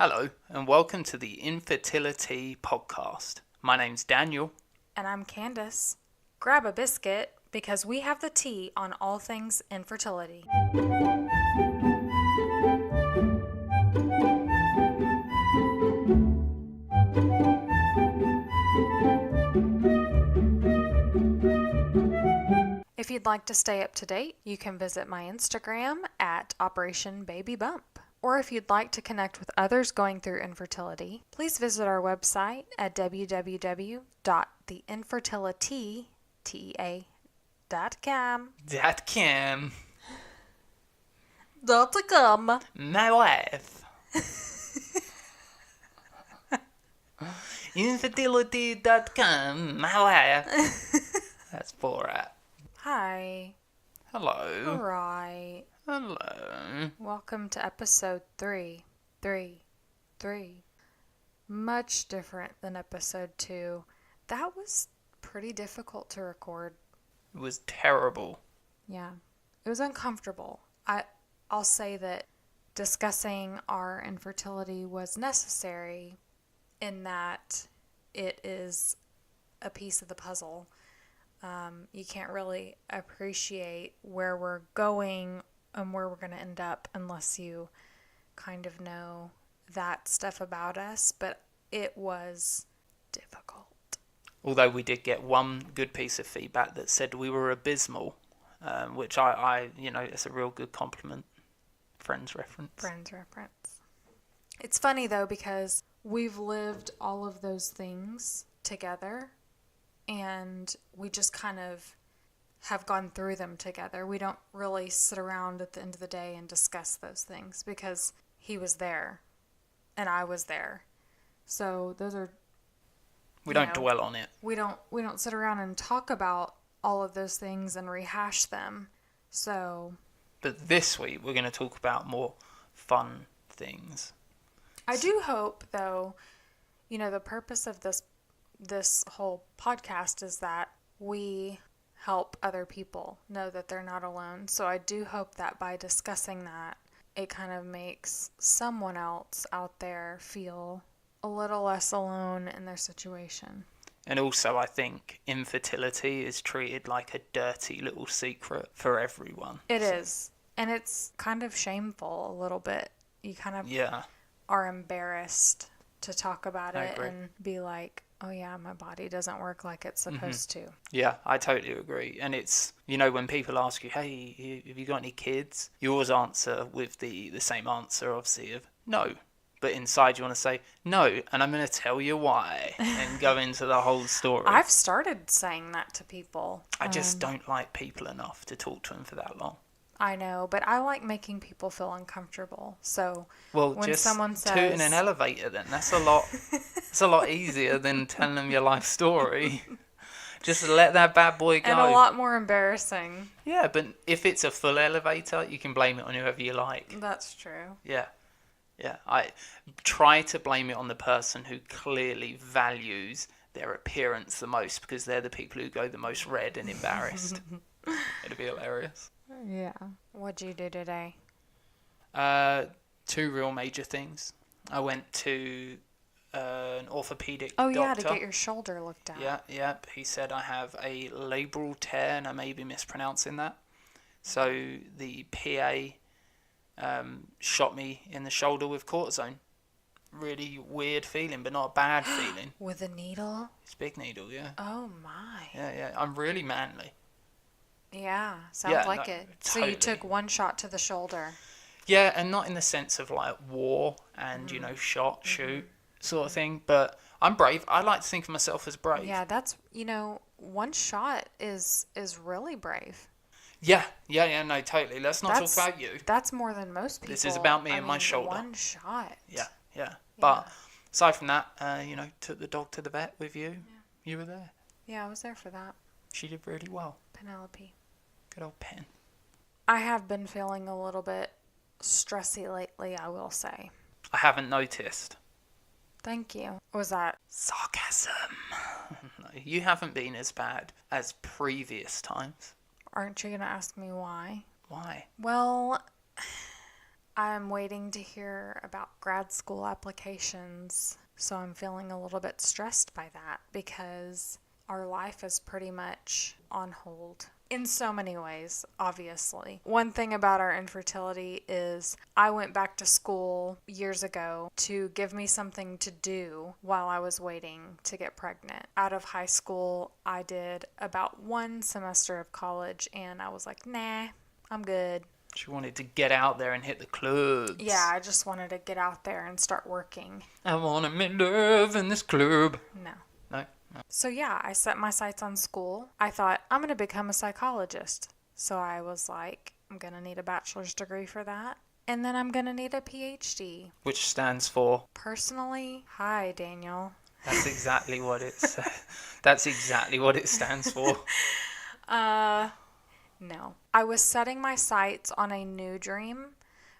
Hello, and welcome to the Infertility podcast. My name's Daniel. And I'm Candace. Grab a biscuit because we have the tea on all things infertility. If you'd like to stay up to date, you can visit my Instagram at Operation Baby Bump. Or if you'd like to connect with others going through infertility, please visit our website at www.theinfertility.com. My wife. Infertility.com. My wife. That's Borat. Hi. Hello. All right. Hello. Welcome to episode 3. Much different than episode 2. That was pretty difficult to record. It was terrible. Yeah. It was uncomfortable. I'll say that discussing our infertility was necessary in that it is a piece of the puzzle. You can't really appreciate where we're going and where we're going to end up unless you kind of know that stuff about us, but it was difficult. Although we did get one good piece of feedback that said we were abysmal, which I it's a real good compliment. Friends reference. It's funny though because we've lived all of those things together and we just kind of have gone through them together. We don't really sit around at the end of the day and discuss those things because he was there and I was there. So those are we don't dwell on it. We don't sit around and talk about all of those things and rehash them. So but this week we're going to talk about more fun things. I do hope though, the purpose of this whole podcast is that we help other people know that they're not alone. So I do hope that by discussing that, it kind of makes someone else out there feel a little less alone in their situation. And also I think infertility is treated like a dirty little secret for everyone. It is. And it's kind of shameful a little bit. You kind of are embarrassed to talk about it and be like, oh yeah, my body doesn't work like it's supposed to. Yeah, I totally agree. And it's, when people ask you, hey, have you got any kids? You always answer with the same answer, obviously, of no. But inside you want to say, no, and I'm going to tell you why, and go into the whole story. I've started saying that to people. I just don't like people enough to talk to them for that long. I know, but I like making people feel uncomfortable. So when just someone says, toot in an elevator, then that's a lot. It's a lot easier than telling them your life story. Just let that bad boy go. And a lot more embarrassing. Yeah, but if it's a full elevator, you can blame it on whoever you like. That's true. Yeah. I try to blame it on the person who clearly values their appearance the most because they're the people who go the most red and embarrassed. It'd be hilarious. Yeah. What'd you do today? 2 real major things. I went to an orthopedic doctor. Oh, yeah, to get your shoulder looked at. Yeah. He said I have a labral tear, and I may be mispronouncing that. So the PA shot me in the shoulder with cortisone. Really weird feeling, but not a bad feeling. With a needle? It's a big needle, yeah. Oh, my. Yeah. I'm really manly. Yeah, sounds like it. Totally. So you took one shot to the shoulder. Yeah, and not in the sense of like war and, shot, shoot sort of thing. But I'm brave. I like to think of myself as brave. Yeah, that's, one shot is really brave. Yeah, no, totally. Let's not talk about you. That's more than most people. This is about me and my shoulder. One shot. Yeah. But aside from that, took the dog to the vet with you. Yeah. You were there. Yeah, I was there for that. She did really well. Penelope. Good old Pen. I have been feeling a little bit stressy lately, I will say. I haven't noticed. Thank you. Was that sarcasm? No, you haven't been as bad as previous times. Aren't you going to ask me why? Why? Well, I'm waiting to hear about grad school applications, so I'm feeling a little bit stressed by that because our life is pretty much on hold. In so many ways, obviously. One thing about our infertility is I went back to school years ago to give me something to do while I was waiting to get pregnant. Out of high school, I did about 1 semester of college and I was like, nah, I'm good. She wanted to get out there and hit the clubs. Yeah, I just wanted to get out there and start working. I want to make love in this club. No. No? So yeah, I set my sights on school. I thought, I'm going to become a psychologist. So I was like, I'm going to need a bachelor's degree for that. And then I'm going to need a PhD. Which stands for? Personally, hi, Daniel. That's exactly what it's. That's exactly what it stands for. No. I was setting my sights on a new dream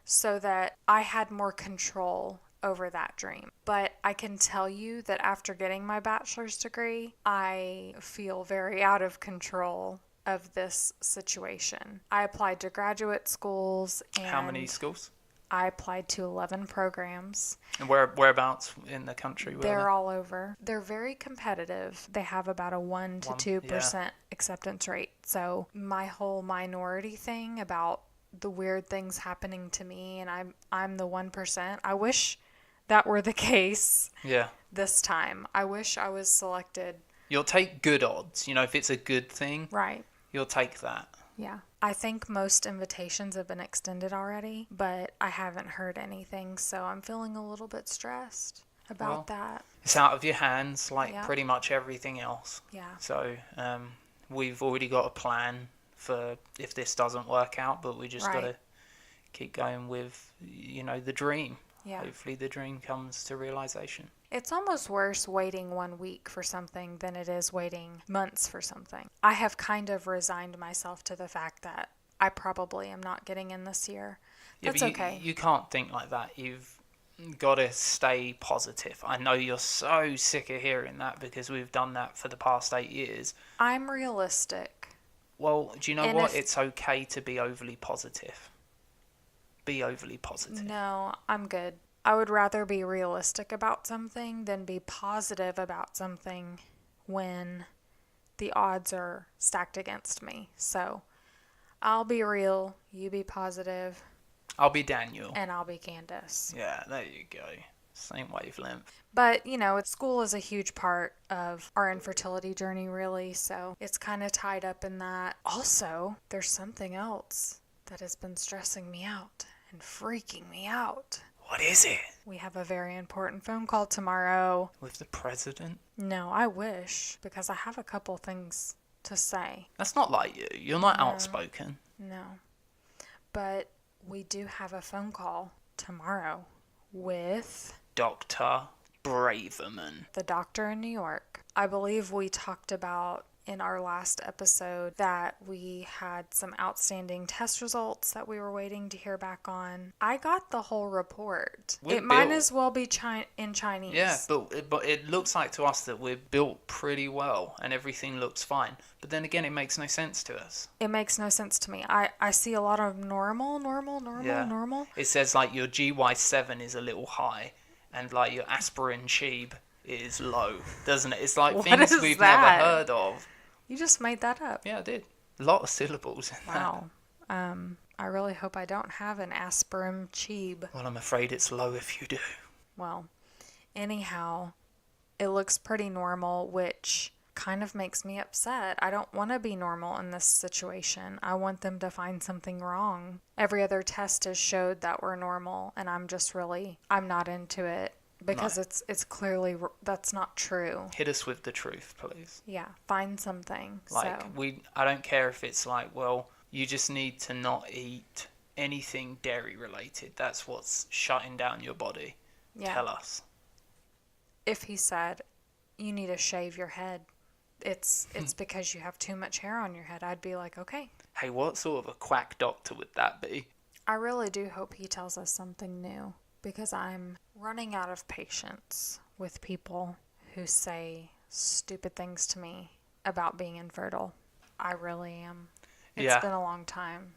so that I had more control over that dream. But I can tell you that after getting my bachelor's degree, I feel very out of control of this situation. I applied to graduate schools and How many schools? I applied to 11 programs. And whereabouts in the country were They're they? all over. They're very competitive. They have about a 1 to 2% acceptance rate. So my whole minority thing about the weird things happening to me and I'm the 1%. I wish that were the case this time. I wish I was selected. You'll take good odds. You know, if it's a good thing, Right. you'll take that. Yeah. I think most invitations have been extended already, but I haven't heard anything, so I'm feeling a little bit stressed about that. It's out of your hands, like Yep. pretty much everything else. Yeah. So we've already got a plan for if this doesn't work out, but we just got to keep going with, you know, the dream. Yeah. Hopefully the dream comes to realization. It's almost worse waiting 1 week for something than it is waiting months for something. I have kind of resigned myself to the fact that I probably am not getting in this year. That's okay. You can't think like that. You've got to stay positive. I know you're so sick of hearing that because we've done that for the past 8 years. I'm realistic. Well, do you know what? It's okay to be overly positive. Be overly positive. No, I'm good. I would rather be realistic about something than be positive about something when the odds are stacked against me. So I'll be real, you be positive. I'll be Daniel. And I'll be Candace. Yeah, there you go. Same wavelength. But, you know, school is a huge part of our infertility journey, really. So it's kind of tied up in that. Also, there's something else that has been stressing me out and freaking me out. What is it? We have a very important phone call tomorrow. With the president? No, I wish, because I have a couple things to say. That's not like you. You're not outspoken. No. But we do have a phone call tomorrow with Dr. Braverman. the doctor in New York. I believe we talked about in our last episode that we had some outstanding test results that we were waiting to hear back on. I got the whole report. It might as well be in Chinese. Yeah, but it looks like to us that we're built pretty well and everything looks fine. But then again, it makes no sense to us. It makes no sense to me. I see a lot of normal. It says like your GY7 is a little high and like your Aspirumcheebs is low, doesn't it? It's like things we've never heard of. You just made that up. Yeah, I did. A lot of syllables in Wow. I really hope I don't have an Aspirumcheebs. Well, I'm afraid it's low if you do. Well, anyhow, it looks pretty normal, which kind of makes me upset. I don't want to be normal in this situation. I want them to find something wrong. Every other test has showed that we're normal, and I'm not into it. Because it's clearly, that's not true. Hit us with the truth, please. Yeah, find something. I don't care if it's like, well, you just need to not eat anything dairy related. That's what's shutting down your body. Yeah. Tell us. If he said, you need to shave your head, it's because you have too much hair on your head, I'd be like, okay. Hey, what sort of a quack doctor would that be? I really do hope he tells us something new. Because I'm running out of patience with people who say stupid things to me about being infertile. I really am. It's been a long time.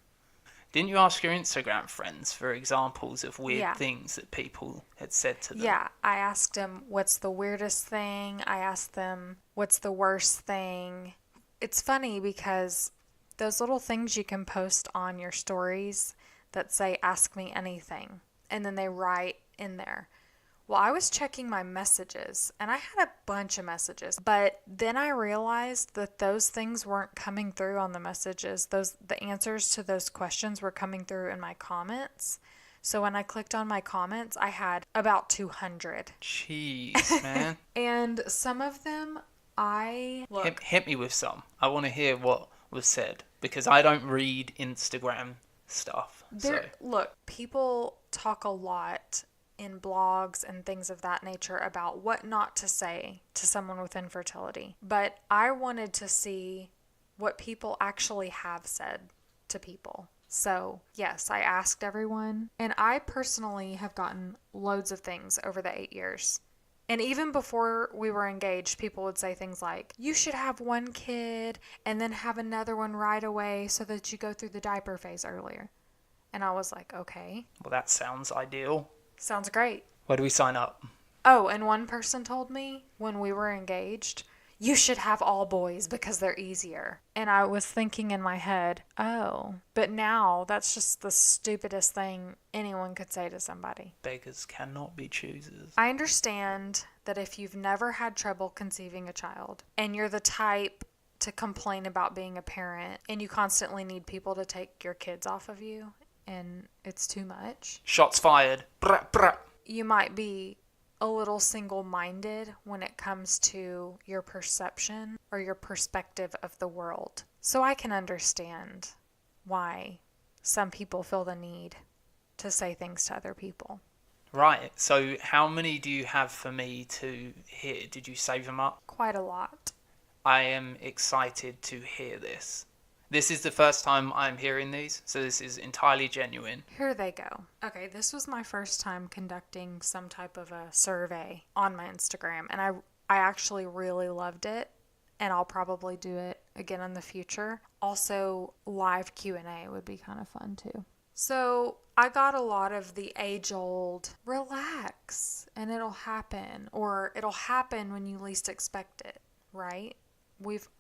Didn't you ask your Instagram friends for examples of weird Yeah. things that people had said to them? Yeah, I asked them, what's the weirdest thing? I asked them, what's the worst thing? It's funny because those little things you can post on your stories that say, ask me anything, and then they write in there. Well, I was checking my messages and I had a bunch of messages, but then I realized that those things weren't coming through on the messages. The answers to those questions were coming through in my comments. So when I clicked on my comments, I had about 200. Jeez, man. And some of them Hit me with some. I want to hear what was said because I don't read Instagram stuff. Look, people talk a lot in blogs and things of that nature about what not to say to someone with infertility. But I wanted to see what people actually have said to people. So, yes, I asked everyone, and I personally have gotten loads of things over the 8 years. And even before we were engaged, people would say things like, you should have one kid and then have another one right away so that you go through the diaper phase earlier. And I was like, okay. Well, that sounds ideal. Sounds great. Where do we sign up? Oh, and one person told me when we were engaged, you should have all boys because they're easier. And I was thinking in my head, oh, but now that's just the stupidest thing anyone could say to somebody. Beggars cannot be choosers. I understand that if you've never had trouble conceiving a child and you're the type to complain about being a parent and you constantly need people to take your kids off of you and it's too much. Shots fired. Brah, brah. You might be a little single-minded when it comes to your perception or your perspective of the world. So I can understand why some people feel the need to say things to other people. Right. So how many do you have for me to hear? Did you save them up? Quite a lot. I am excited to hear this. This is the first time I'm hearing these, so this is entirely genuine. Here they go. Okay, this was my first time conducting some type of a survey on my Instagram, and I actually really loved it, and I'll probably do it again in the future. Also, live Q&A would be kind of fun too. So I got a lot of the age-old, relax, and it'll happen, or it'll happen when you least expect it, right?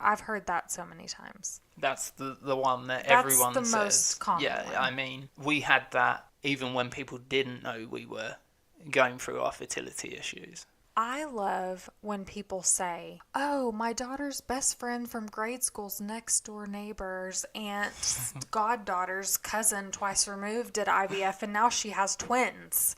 I've heard that so many times. That's the one that That's everyone the says. most common Yeah, one. I mean, we had that even when people didn't know we were going through our fertility issues. I love when people say, oh, my daughter's best friend from grade school's next door neighbor's aunt's goddaughter's cousin twice removed did IVF and now she has twins.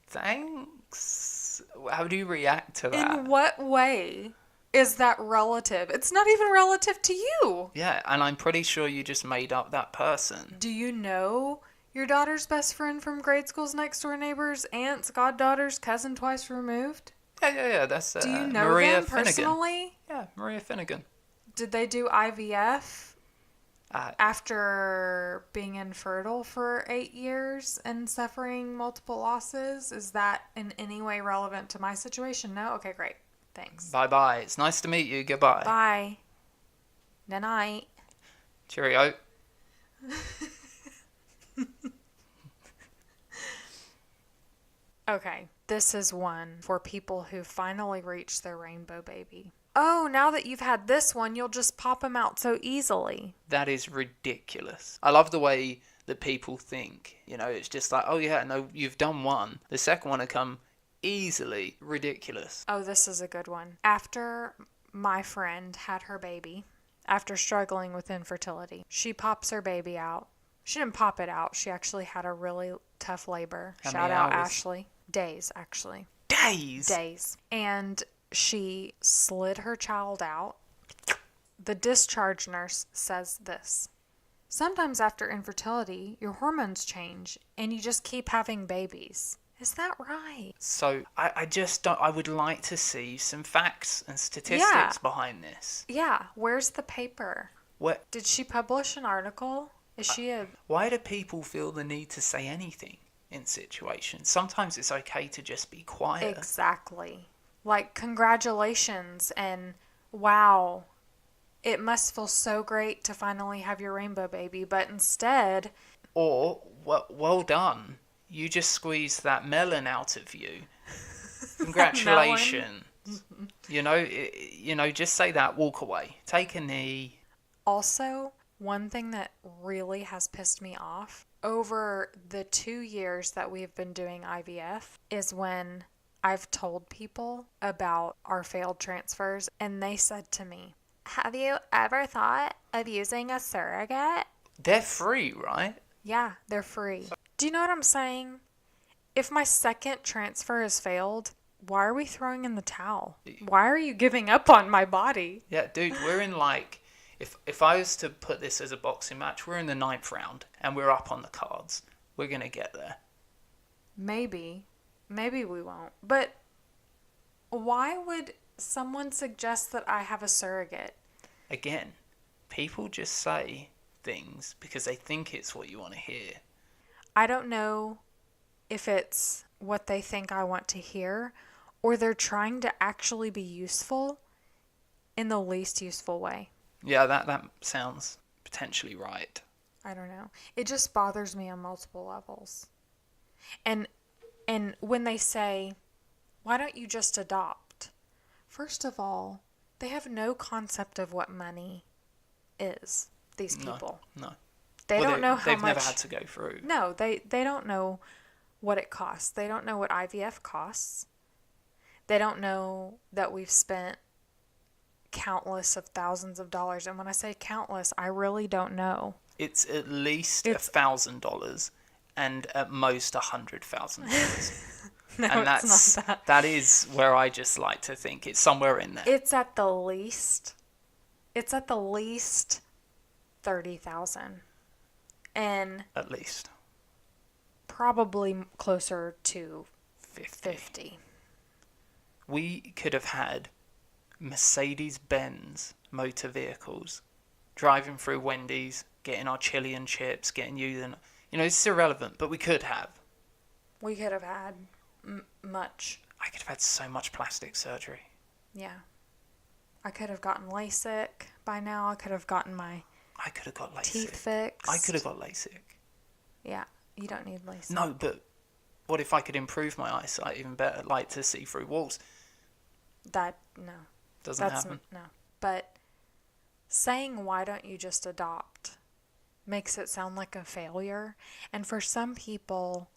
Thanks. How do you react to that? In what way is that relative? It's not even relative to you. Yeah, and I'm pretty sure you just made up that person. Do you know your daughter's best friend from grade school's next door neighbor's aunt's goddaughter's cousin twice removed? Yeah. That's Do you know Maria them Finnegan. personally? Yeah, Maria Finnegan. Did they do IVF Uh, after being infertile for 8 years and suffering multiple losses? Is that in any way relevant to my situation? No? Okay, great. Thanks. Bye-bye. It's nice to meet you. Goodbye. Bye. Night. Cheerio. Okay, this is one for people who finally reached their rainbow baby. Oh, now that you've had this one, you'll just pop them out so easily. That is ridiculous. I love the way that people think. You know, it's just like, oh yeah, no, you've done one. The second one will come easily. Ridiculous. Oh, this is a good one. After my friend had her baby, after struggling with infertility, she pops her baby out. She didn't pop it out. She actually had a really tough labor. How Shout many out hours? Ashley. Days, actually. Days. And she slid her child out. The discharge nurse says this: sometimes after infertility, your hormones change and you just keep having babies. Is that right? So I just don't. I would like to see some facts and statistics behind this. Yeah. Where's the paper? What? Did she publish an article? Is she a... Why do people feel the need to say anything in situations? Sometimes it's okay to just be quiet. Exactly. Like, congratulations and wow. it must feel so great to finally have your rainbow baby, but instead, Or, well done. You just squeezed that melon out of you. Congratulations. Just say that, walk away. Take a knee. also, one thing that really has pissed me off over the 2 years that we've been doing IVF is when I've told people about our failed transfers and they said to me, "Have you ever thought of using a surrogate?" They're free, right? Yeah, they're free. Do you know what I'm saying? If my second transfer has failed, why are we throwing in the towel? Why are you giving up on my body? Yeah, dude, we're in like, if I was to put this as a boxing match, we're in the 9th round and we're up on the cards. We're going to get there. Maybe. Maybe we won't. But why would someone suggest that I have a surrogate? Again, people just say things because they think it's what you want to hear. I don't know if it's what they think I want to hear or they're trying to actually be useful in the least useful way. Yeah, that sounds potentially right. I don't know. It just bothers me on multiple levels. And when they say, "Why don't you just adopt?" First of all, they have no concept of what money is, these people. No. They don't know how they've much. never had to go through. No, they don't know what it costs. They don't know what IVF costs. They don't know that we've spent countless of thousands of dollars. And when I say countless, I really don't know. It's at least $1,000 and at most $100,000. No, and it's not that. That is where I just like to think it's somewhere in there. It's at the least 30,000. And at least probably closer to 50. We could have had Mercedes-Benz motor vehicles driving through Wendy's, getting our chili and chips, getting it's irrelevant, but we could have. We could have had much. I could have had so much plastic surgery. Yeah. I could have gotten LASIK by now. I could have gotten my I could have got LASIK. teeth fixed. I could have got LASIK. Yeah, you don't need LASIK. No, but what if I could improve my eyesight even better, like to see through walls? No. Doesn't happen. No. But saying, "Why don't you just adopt?" makes it sound like a failure. And for some people,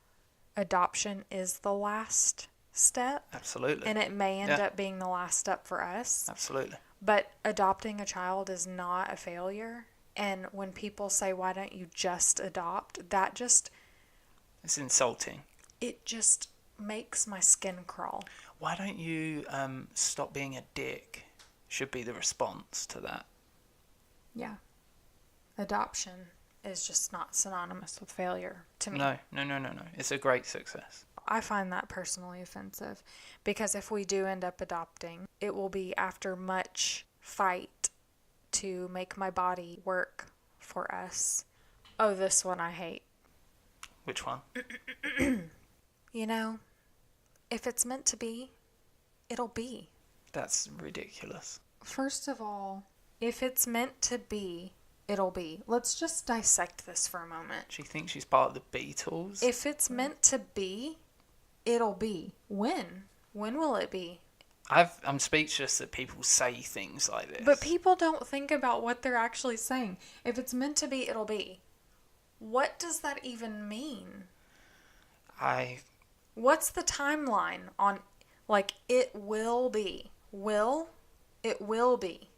adoption is the last step. Absolutely. And it may end up being the last step for us. Absolutely. But adopting a child is not a failure. And when people say, "Why don't you just adopt?" It's insulting. It just makes my skin crawl. Why don't you stop being a dick? Should be the response to that. Yeah. Adoption is just not synonymous with failure to me. No. It's a great success. I find that personally offensive because if we do end up adopting, it will be after much fight to make my body work for us. Oh, this one I hate. Which one? If it's meant to be, it'll be. That's ridiculous. First of all, if it's meant to be, it'll be. Let's just dissect this for a moment. She thinks she's part of the Beatles. If it's meant to be, it'll be. When? When will it be? I'm speechless that people say things like this. But people don't think about what they're actually saying. If it's meant to be, it'll be. What does that even mean? What's the timeline on, it will be? It will be.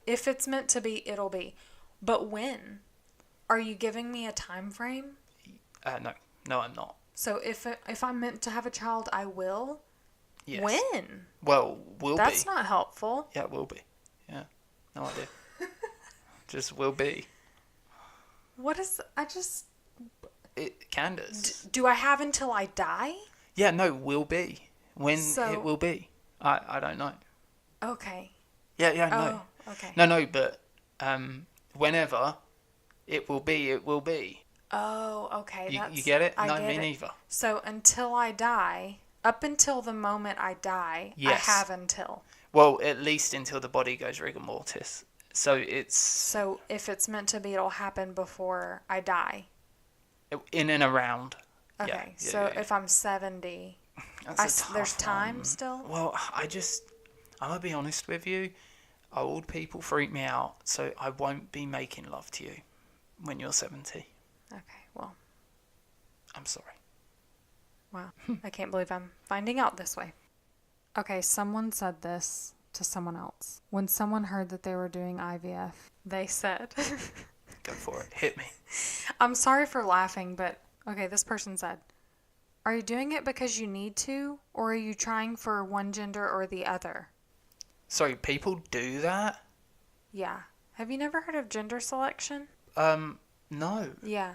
If it's meant to be, it'll be. But when? Are you giving me a time frame? No, I'm not. So if I'm meant to have a child, I will? Yes. When? Well, will be. That's not helpful. Yeah, it will be. Yeah. No idea. Just will be. What is... Candace. Do I have until I die? Yeah, no, will be. When it will be. I don't know. Okay. Yeah, no. Oh, okay. No, but whenever it will be. Oh, okay. You get it? I No, get me it. neither. So until I die, up until the moment I die, Yes. I have until. Well, at least until the body goes rigor mortis. So it's So if it's meant to be, it'll happen before I die. in and around. Okay, Yeah, so yeah. if I'm 70, That's a tough there's time one. still? Well, I'm gonna be honest with you. Old people freak me out, so I won't be making love to you when you're 70. Okay, well, I'm sorry. wow. I can't believe I'm finding out this way. Okay, someone said this to someone else. When someone heard that they were doing IVF, they said, Go for it. Hit me. I'm sorry for laughing, but okay, this person said, are you doing it because you need to, or are you trying for one gender or the other? Sorry, people do that? Yeah. Have you never heard of gender selection? No. Yeah.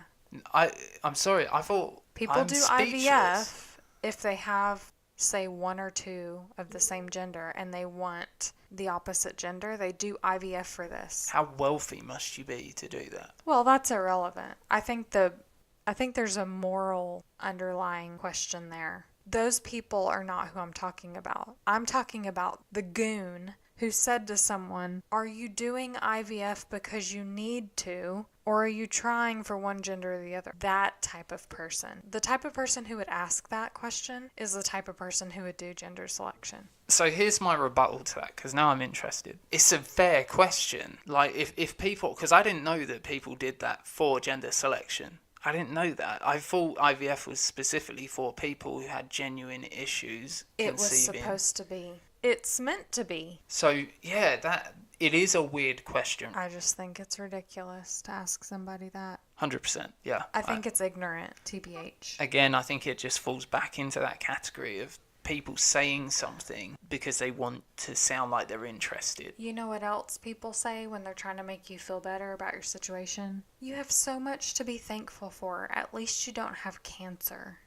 I'm sorry. I thought People I'm do speechless. IVF if they have, say, one or two of the same gender and they want the opposite gender. They do IVF for this. How wealthy must you be to do that? Well, that's irrelevant. I think there's a moral underlying question there. Those people are not who I'm talking about. I'm talking about the goon who said to someone, are you doing IVF because you need to, or are you trying for one gender or the other? That type of person. The type of person who would ask that question is the type of person who would do gender selection. So here's my rebuttal to that, because now I'm interested. It's a fair question. Like, if people... Because I didn't know that people did that for gender selection. I didn't know that. I thought IVF was specifically for people who had genuine issues It was conceiving. supposed to be. It's meant to be. So, yeah, it is a weird question. I just think it's ridiculous to ask somebody that. 100%, yeah. I think it's ignorant, TBH. Again, I think it just falls back into that category of people saying something because they want to sound like they're interested. You know what else people say when they're trying to make you feel better about your situation? You have so much to be thankful for. At least you don't have cancer.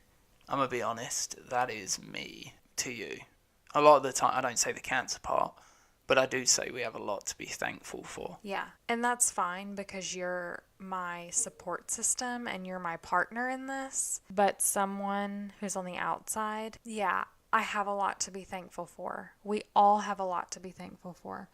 I'm going to be honest, that is me to you. A lot of the time, I don't say the cancer part, but I do say we have a lot to be thankful for. Yeah, and that's fine because you're my support system and you're my partner in this. But someone who's on the outside, yeah, I have a lot to be thankful for. We all have a lot to be thankful for.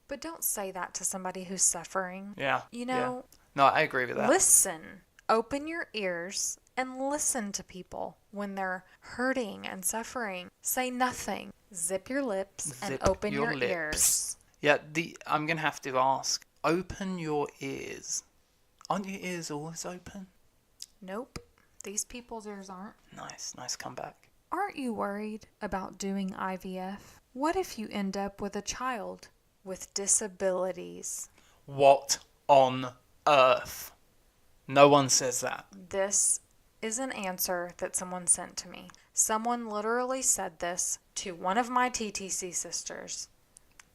But don't say that to somebody who's suffering. Yeah. You know, yeah. No, I agree with that. Listen. Open your ears and listen to people when they're hurting and suffering. Say nothing. Zip your lips and open your ears. Yeah, I'm going to have to ask, open your ears. Aren't your ears always open? Nope. These people's ears aren't. Nice comeback. Aren't you worried about doing IVF? What if you end up with a child with disabilities? What on earth? No one says that. This is an answer that someone sent to me. Someone literally said this to one of my TTC sisters.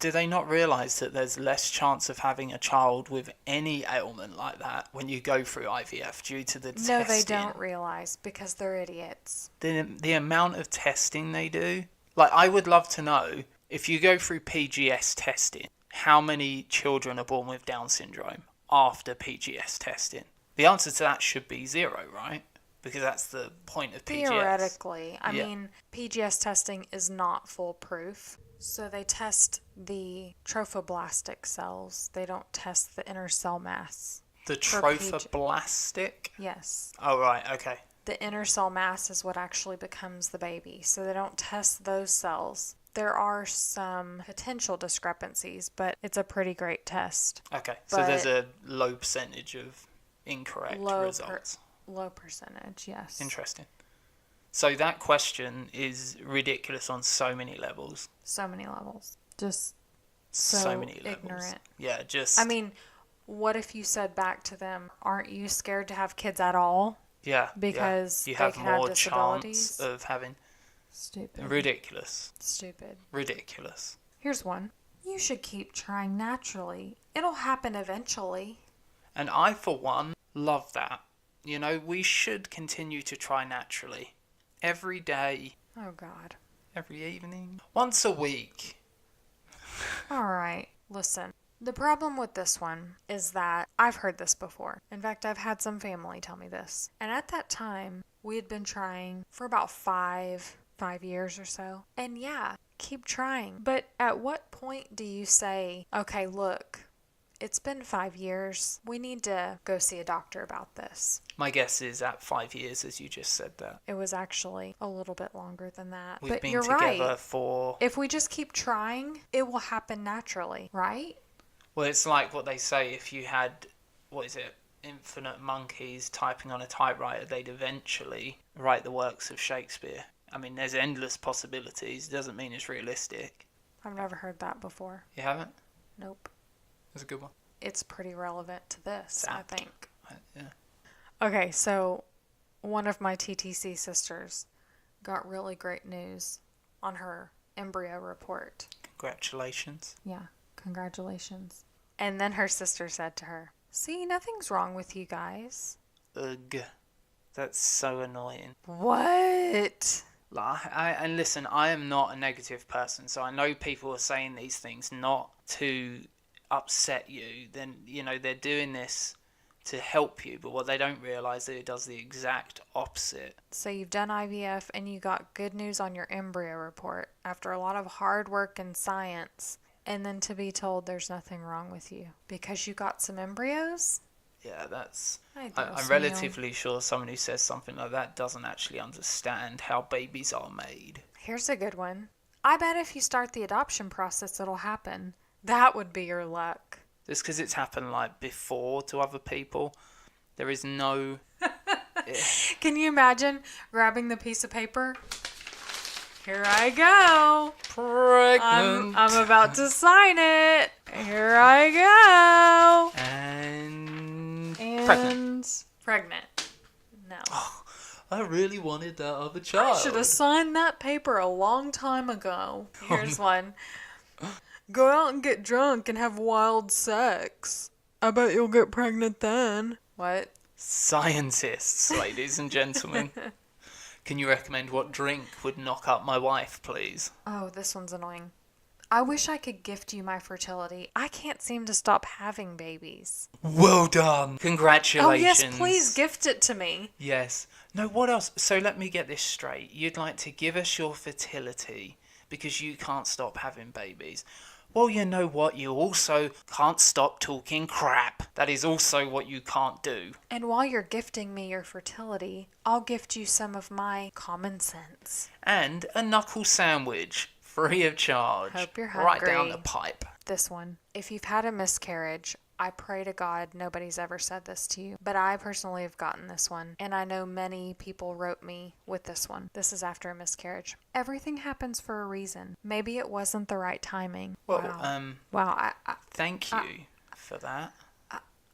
Do they not realise that there's less chance of having a child with any ailment like that when you go through IVF due to the testing? No, they don't realise because they're idiots. The amount of testing they do. Like, I would love to know, if you go through PGS testing, how many children are born with Down syndrome after PGS testing? The answer to that should be 0, right? Because that's the point of PGS. Theoretically. I mean, PGS testing is not foolproof. So they test the trophoblastic cells. They don't test the inner cell mass. The trophoblastic? Yes. Oh, right, okay. The inner cell mass is what actually becomes the baby. So they don't test those cells. There are some potential discrepancies, but it's a pretty great test. Okay, so there's a low percentage of incorrect results. Low percentage, yes. Interesting. So that question is ridiculous on so many levels. So many levels. Just so many levels. Ignorant. Yeah, just... I mean, what if you said back to them, aren't you scared to have kids at all? Yeah. Because you they have can more have disabilities? chance of having... Stupid. Ridiculous. Stupid. Ridiculous. Here's one. You should keep trying naturally. It'll happen eventually. And I, for one, love that. You know, we should continue to try naturally. Every day. Oh, God. Every evening. Once a week. All right. Listen. The problem with this one is that I've heard this before. In fact, I've had some family tell me this. And at that time, we had been trying for about 5 years or so. And yeah, keep trying. But at what point do you say, okay, look, It's been 5 years. We need to go see a doctor about this. My guess is at 5 years, as you just said that. It was actually a little bit longer than that. We've but been you're together right. for... If we just keep trying, it will happen naturally, right? Well, it's like what they say, if you had, what is it, infinite monkeys typing on a typewriter, they'd eventually write the works of Shakespeare. I mean, there's endless possibilities. It doesn't mean it's realistic. I've never heard that before. You haven't? Nope. That's a good one. It's pretty relevant to this, I think. Yeah. Okay, so one of my TTC sisters got really great news on her embryo report. Congratulations. Yeah, congratulations. And then her sister said to her, "See, nothing's wrong with you guys." Ugh. That's so annoying. What? And listen, I am not a negative person, so I know people are saying these things not to upset you. Then, they're doing this to help you, but what they don't realise is it does the exact opposite. So you've done IVF and you got good news on your embryo report after a lot of hard work and science, and then to be told there's nothing wrong with you because you got some embryos? Yeah, that's... I'm relatively sure someone who says something like that doesn't actually understand how babies are made. Here's a good one. I bet if you start the adoption process, it'll happen. That would be your luck. Just because it's happened, before to other people, there is no... Can you imagine grabbing the piece of paper? Here I go. Pregnant. I'm about to sign it. Here I go. And pregnant. Pregnant. No. Oh, I really wanted that other child. I should have signed that paper a long time ago. Here's one. Go out and get drunk and have wild sex. I bet you'll get pregnant then. What? Scientists, ladies and gentlemen. Can you recommend what drink would knock up my wife, please? Oh, this one's annoying. I wish I could gift you my fertility. I can't seem to stop having babies. Well done. Congratulations. Oh, yes, please gift it to me. Yes. No, what else? So let me get this straight. You'd like to give us your fertility because you can't stop having babies. Well, you know what? You also can't stop talking crap. That is also what you can't do. And while you're gifting me your fertility, I'll gift you some of my common sense. And a knuckle sandwich, free of charge. Hope you're hungry. Right down the pipe. This one. If you've had a miscarriage, I pray to God nobody's ever said this to you, but I personally have gotten this one, and I know many people wrote me with this one. This is after a miscarriage. Everything happens for a reason. Maybe it wasn't the right timing. Well, wow. Thank you for that.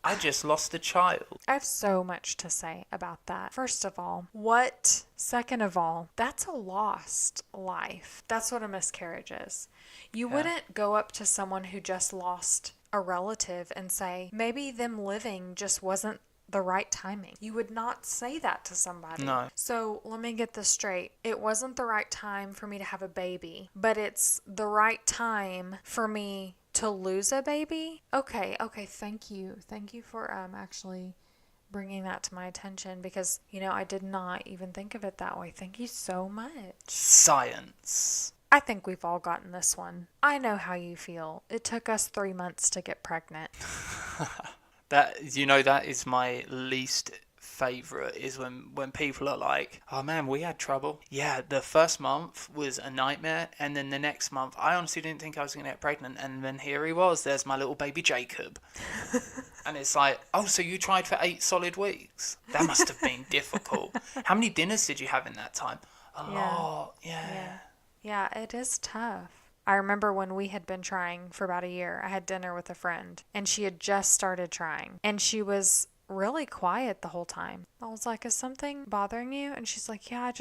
I just lost a child. I have so much to say about that. First of all, what? Second of all, that's a lost life. That's what a miscarriage is. You wouldn't go up to someone who just lost a relative and say, maybe them living just wasn't the right timing. You would not say that to somebody. No. So let me get this straight. It wasn't the right time for me to have a baby, but it's the right time for me to lose a baby. Okay. Thank you. Thank you for actually bringing that to my attention because, I did not even think of it that way. Thank you so much. Science. I think we've all gotten this one. I know how you feel. It took us 3 months to get pregnant. That is my least favourite, is when people are like, oh man, we had trouble. Yeah, the first month was a nightmare, and then the next month, I honestly didn't think I was going to get pregnant, and then here he was, there's my little baby Jacob. And it's like, oh, so you tried for 8 solid weeks? That must have been difficult. How many dinners did you have in that time? A lot, Yeah, it is tough. I remember when we had been trying for about a year, I had dinner with a friend, and she had just started trying, and she was really quiet the whole time. I was like, is something bothering you? And she's like, yeah,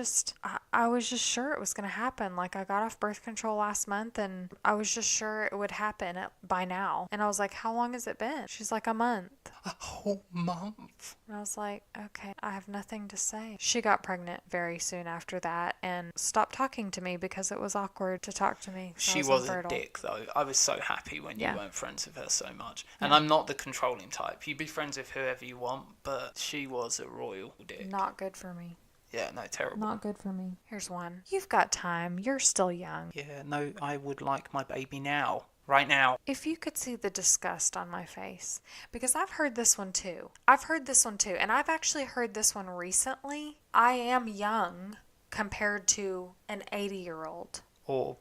I was just sure it was going to happen. Like, I got off birth control last month, and I was just sure it would happen by now. And I was like, how long has it been? She's like, a month. A whole month? And I was like, okay, I have nothing to say. She got pregnant very soon after that and stopped talking to me because it was awkward to talk to me. She was a dick, though. I was so happy when you weren't friends with her so much. And I'm not the controlling type. You be friends with whoever you want, but she was a royal dick. Not good for me. Yeah, no, terrible. Not good for me. Here's one. You've got time. You're still young. Yeah, no, I would like my baby now. right now. If you could see the disgust on my face, because I've heard this one too. And I've actually heard this one recently. I am young compared to an 80-year-old. Or,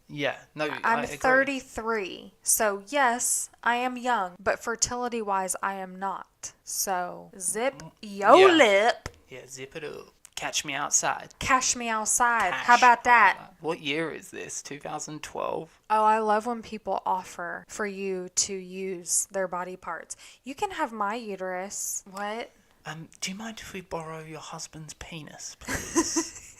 yeah, no, I'm I agree. 33, so yes, I am young, but fertility-wise, I am not. So, zip yo Yeah. lip, Yeah, zip it up. Catch me outside. cash me outside. Cash. How about that? What year is this? 2012? Oh, I love when people offer for you to use their body parts. You can have my uterus. What? Do you mind if we borrow your husband's penis, please?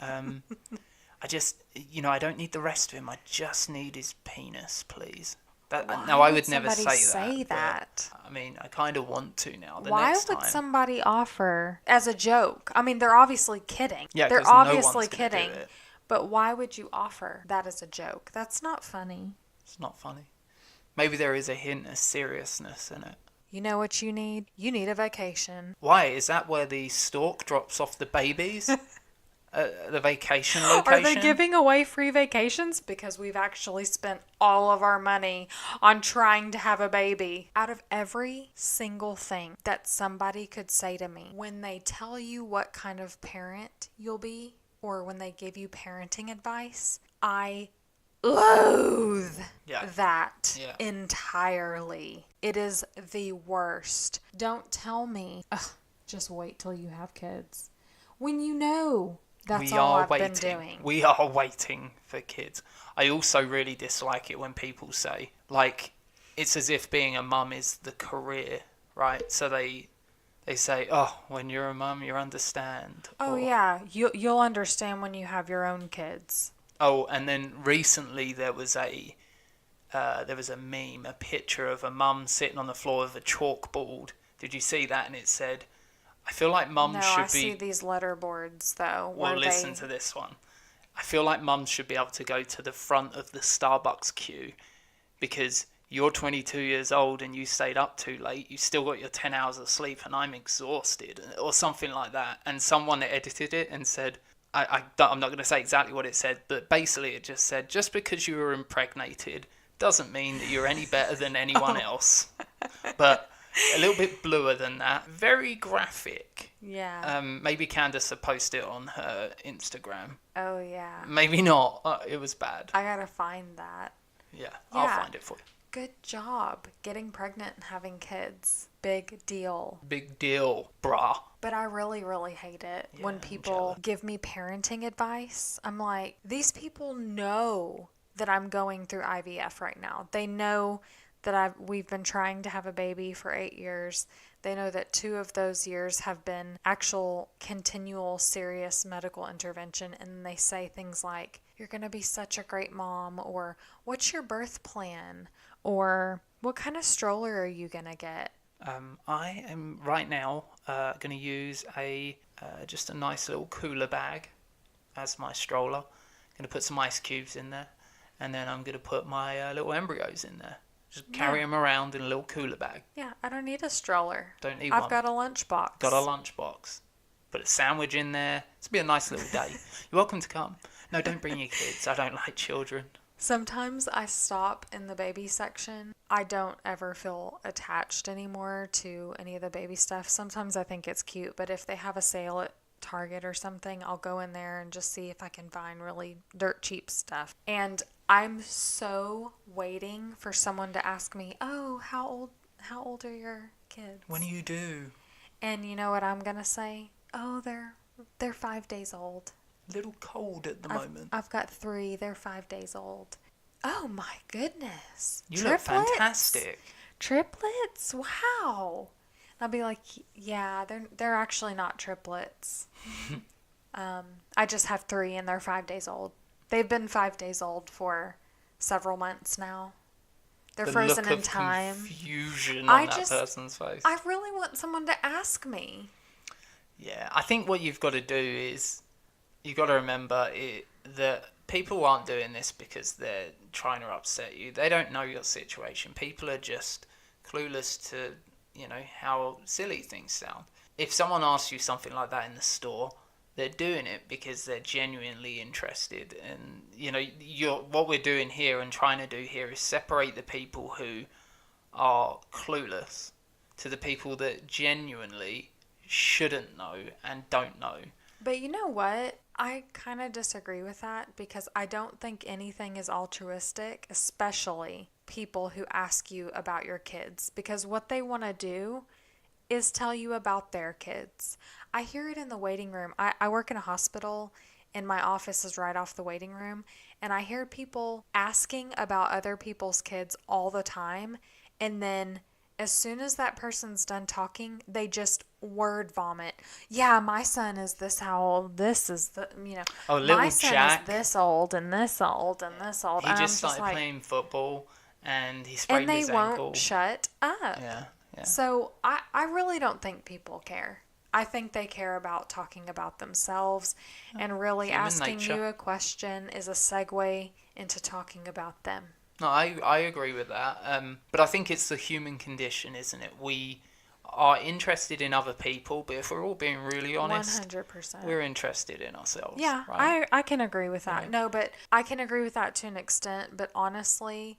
I just, I don't need the rest of him. I just need his penis, please. Now, I would never say that. But, I mean, I kind of want to now. Why would somebody offer as a joke? I mean, they're obviously kidding. Yeah, they're 'cause no obviously one's gonna do kidding. it. But why would you offer that as a joke? That's not funny. It's not funny. Maybe there is a hint of seriousness in it. You know what you need? You need a vacation. Why? Is that where the stork drops off the babies? The vacation location? Are they giving away free vacations? Because we've actually spent all of our money on trying to have a baby. Out of every single thing that somebody could say to me, when they tell you what kind of parent you'll be, or when they give you parenting advice, I loathe that entirely. It is the worst. Don't tell me, just wait till you have kids. When you know that's all I've been doing. We are waiting for kids. I also really dislike it when people say, like, it's as if being a mum is the career, right? So they say, oh, when you're a mum, you understand. Oh, yeah. You'll understand when you have your own kids. Oh, and then recently there was a meme, a picture of a mum sitting on the floor with a chalkboard. Did you see that? And it said, I feel like mums should be... No, I see these letterboards, though. Well, listen to this one. I feel like mums should be able to go to the front of the Starbucks queue because you're 22 years old and you stayed up too late. You still got your 10 hours of sleep and I'm exhausted, or something like that. And someone edited it and said... I'm not going to say exactly what it said, but basically it just said, just because you were impregnated doesn't mean that you're any better than anyone else. But a little bit bluer than that. Very graphic. Yeah. Maybe Candace will post it on her Instagram. Oh, yeah. Maybe not. It was bad. I gotta find that. Yeah, I'll find it for you. Good job. Getting pregnant and having kids. Big deal. Big deal, brah. But I really, really hate it when people give me parenting advice. I'm like, these people know that I'm going through IVF right now. They know that we've been trying to have a baby for 8 years. They know that 2 of those years have been actual continual serious medical intervention. And they say things like, you're going to be such a great mom, or what's your birth plan? Or what kind of stroller are you going to get? I am right now going to use just a nice little cooler bag as my stroller. I'm going to put some ice cubes in there, and then I'm going to put my little embryos in there. Just carry them around in a little cooler bag. Yeah, I don't need a stroller. Don't need one. I've got a lunchbox. Got a lunchbox. Put a sandwich in there. It's be a nice little day. You're welcome to come. No, don't bring your kids. I don't like children. Sometimes I stop in the baby section. I don't ever feel attached anymore to any of the baby stuff. Sometimes I think it's cute, but if they have a sale at Target or something, I'll go in there and just see if I can find really dirt cheap stuff. And I'm so waiting for someone to ask me, "Oh, how old are your kids?" When you do. And you know what I'm gonna say? Oh, they're 5 days old. Little cold at the moment. I've got 3. They're 5 days old. Oh my goodness. You look fantastic. Triplets? Wow. I'll be like, yeah, they're actually not triplets. I just have 3 and they're 5 days old. They've been 5 days old for several months now. They're frozen in time. Confusion on that person's face. I really want someone to ask me. Yeah, I think what you've got to do is you've got to remember that people aren't doing this because they're trying to upset you. They don't know your situation. People are just clueless to, how silly things sound. If someone asks you something like that in the store, they're doing it because they're genuinely interested. And what we're doing here and trying to do here is separate the people who are clueless to the people that genuinely shouldn't know and don't know. But you know what? I kind of disagree with that because I don't think anything is altruistic, especially people who ask you about your kids, because what they want to do is tell you about their kids. I hear it in the waiting room. I work in a hospital and my office is right off the waiting room, and I hear people asking about other people's kids all the time, and then as soon as that person's done talking, they just word vomit. Yeah, my son is this how old. This is Oh, little my son Jack. is this old and this old and this old. He And I'm just started like, playing football and he and sprained they his won't ankle. shut up. Yeah, yeah. So I really don't think people care. I think they care about talking about themselves, and really Human asking nature. you a question is a segue into talking about them. No, I agree with that. But I think it's the human condition, isn't it? We are interested in other people, but if we're all being really honest, 100%. we're interested in ourselves. Yeah, right? I can agree with that. Yeah. No, but I can agree with that to an extent. But honestly,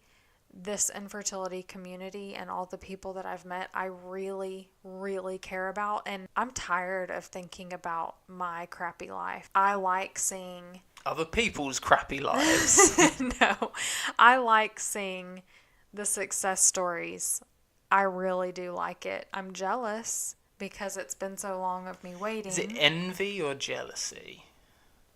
this infertility community and all the people that I've met, I really, really care about. And I'm tired of thinking about my crappy life. I like seeing Other people's crappy lives. no, I like seeing the success stories. I really do like it. I'm jealous because it's been so long of me waiting. Is it envy or jealousy?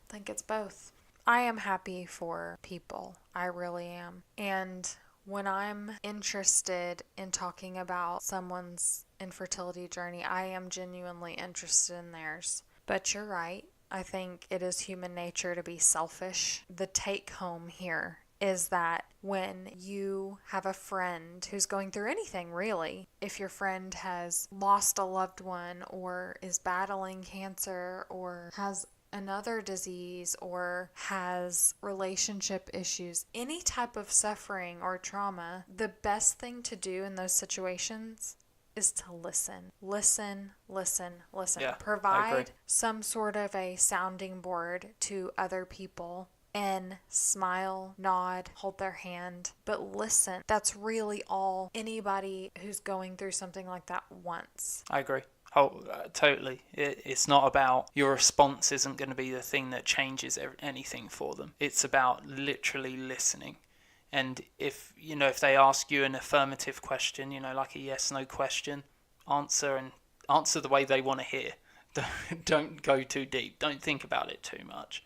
I think it's both. I am happy for people. I really am. And when I'm interested in talking about someone's infertility journey, I am genuinely interested in theirs. But you're right. I think it is human nature to be selfish. The take home here is that when you have a friend who's going through anything really, if your friend has lost a loved one or is battling cancer or has another disease or has relationship issues, any type of suffering or trauma, the best thing to do in those situations is to listen. Listen, listen, listen. Yeah, I agree. Provide some sort of a sounding board to other people and smile, nod, hold their hand, but listen. That's really all anybody who's going through something like that wants. I agree. Oh, totally. It's not about your response isn't going to be the thing that changes anything for them. It's about literally listening. And if they ask you an affirmative question, like a yes/no question, answer the way they want to hear. Don't go too deep. Don't think about it too much.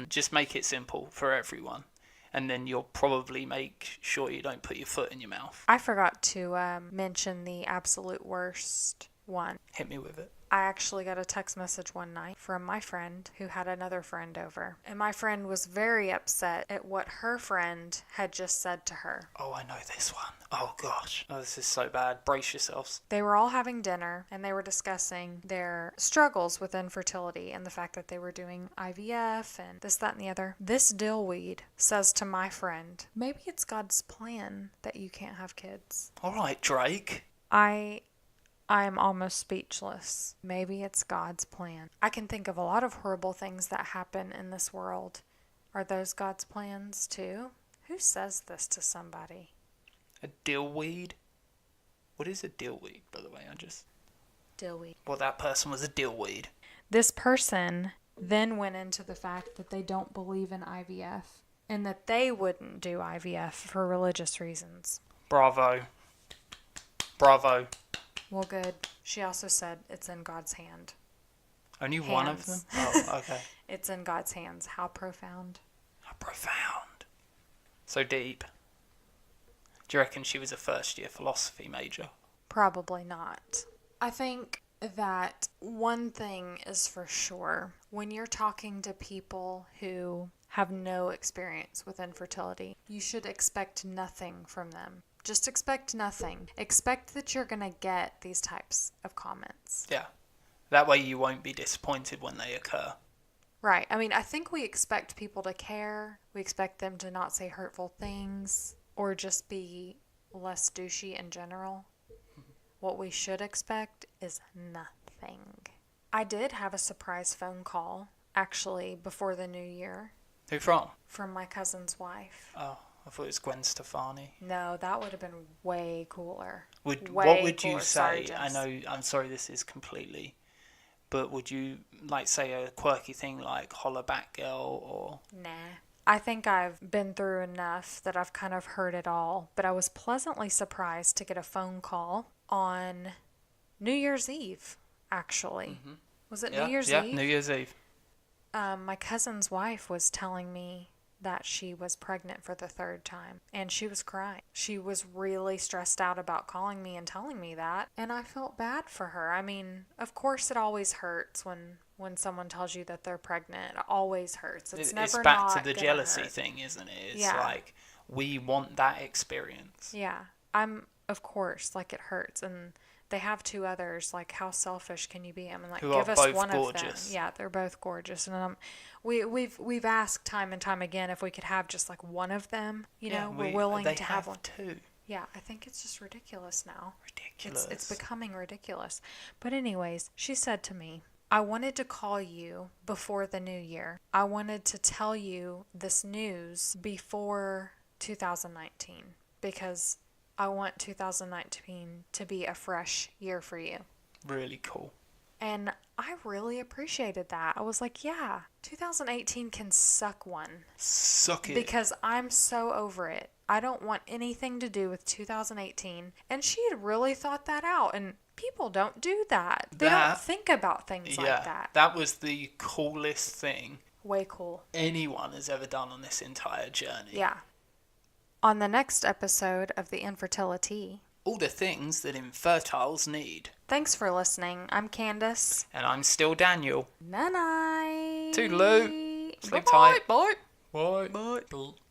Just make it simple for everyone. And then you'll probably make sure you don't put your foot in your mouth. I forgot to mention the absolute worst one. Hit me with it. I actually got a text message one night from my friend who had another friend over. And my friend was very upset at what her friend had just said to her. Oh, I know this one. Oh, gosh. Oh, this is so bad. Brace yourselves. They were all having dinner and they were discussing their struggles with infertility and the fact that they were doing IVF and this, that, and the other. This Dillweed says to my friend, maybe it's God's plan that you can't have kids. All right, Drake. I'm almost speechless. Maybe it's God's plan. I can think of a lot of horrible things that happen in this world. Are those God's plans too? Who says this to somebody? A dillweed? What is a dillweed, by the way? Dillweed. Well, that person was a dillweed. This person then went into the fact that they don't believe in IVF and that they wouldn't do IVF for religious reasons. Bravo. Well, good. She also said it's in God's hand. Only one of them? Oh, okay. It's in God's hands. How profound. How profound. So deep. Do you reckon she was a first-year philosophy major? Probably not. I think that one thing is for sure. When you're talking to people who have no experience with infertility, you should expect nothing from them. Just expect nothing. Expect that you're going to get these types of comments. Yeah. That way you won't be disappointed when they occur. Right. I mean, I think we expect people to care. We expect them to not say hurtful things or just be less douchey in general. What we should expect is nothing. I did have a surprise phone call, actually, before the new year. Who from? From my cousin's wife. Oh, I thought it was Gwen Stefani. No, that would have been way cooler. What would you say? Sorry, I know, I'm sorry this is completely, but would you like say a quirky thing like holla back girl or? Nah. I think I've been through enough that I've kind of heard it all, but I was pleasantly surprised to get a phone call on New Year's Eve, actually. Mm-hmm. Was it New Year's Eve? Yeah, New Year's Eve. My cousin's wife was telling me that she was pregnant for the 3rd time, and she was crying. She was really stressed out about calling me and telling me that, and I felt bad for her. I mean, of course it always hurts when someone tells you that they're pregnant. It always hurts. It's never back not to the gonna jealousy hurt. thing, isn't it? It's Yeah. like we want that experience. Yeah. Of course, like it hurts, and they have 2 others. Like, how selfish can you be? I mean, like, Who give are us both one gorgeous. of them. Yeah, they're both gorgeous, and we've asked time and time again if we could have just like one of them. You know, we're willing to have one. Two. Yeah, I think it's just ridiculous now. Ridiculous. It's becoming ridiculous. But anyways, she said to me, I wanted to call you before the new year. I wanted to tell you this news before 2019 because I want 2019 to be a fresh year for you. Really cool. And I really appreciated that. I was like, yeah, 2018 can suck one. Suck it. Because I'm so over it. I don't want anything to do with 2018. And she had really thought that out. And people don't do that. They don't think about things like that. That was the coolest thing Way cool. anyone has ever done on this entire journey. Yeah. On the next episode of the Infertility, all the things that infertiles need. Thanks for listening. I'm Candace. And I'm still Daniel. Night. Toodaloo. Sleep tight. Bye. Bye. Bye.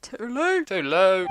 Toodaloo. Toodaloo.